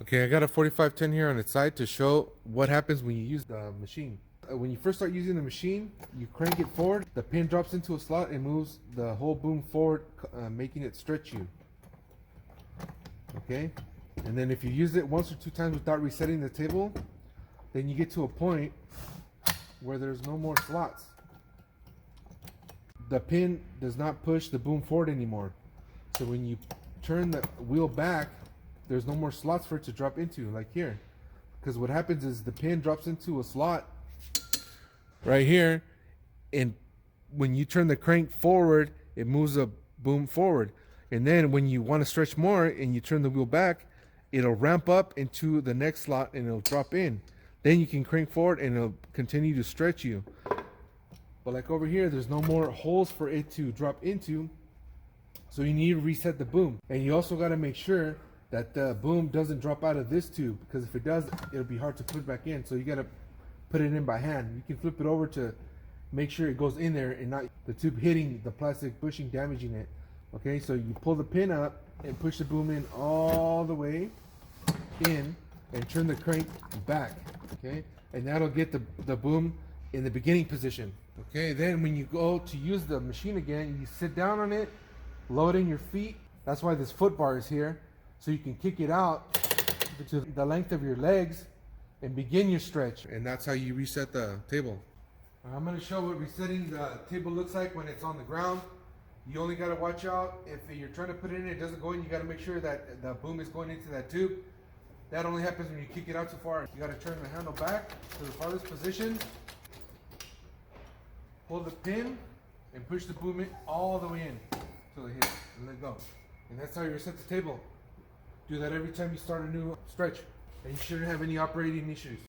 Okay, I got a 4510 here on its side to show what happens when you use the machine. When you first start using the machine, you crank it forward, the pin drops into a slot and moves the whole boom forward, making it stretch you. Okay, and then if you use it once or two times without resetting the table, then you get to a point where there's no more slots. The pin does not push the boom forward anymore. So when you turn the wheel back, there's no more slots for it to drop into, like here. Because what happens is the pin drops into a slot right here, and when you turn the crank forward, it moves the boom forward. And then when you want to stretch more and you turn the wheel back, it'll ramp up into the next slot and it'll drop in. Then you can crank forward and it'll continue to stretch you. But like over here, there's no more holes for it to drop into, so you need to reset the boom. And you also got to make sure that the boom doesn't drop out of this tube, because if it does, it'll be hard to put back in. So you got to put it in by hand. You can flip it over to make sure it goes in there and not the tube hitting the plastic bushing, damaging it. Okay, so you pull the pin up and push the boom in all the way in and turn the crank back. Okay, and that'll get the boom in the beginning position. Okay, then when you go to use the machine again, you sit down on it, load in your feet. That's why this foot bar is here, so you can kick it out to the length of your legs and begin your stretch. And that's how you reset the table. I'm going to show what resetting the table looks like when it's on the ground. You only got to watch out if you're trying to put it in, it doesn't go in. You got to make sure that the boom is going into that tube. That only happens when you kick it out too far. You got to turn the handle back to the farthest position, hold the pin, and push the boom in all the way in till it hits, and let go. And that's how you reset the table. Do that every time you start a new stretch, and you shouldn't have any operating issues.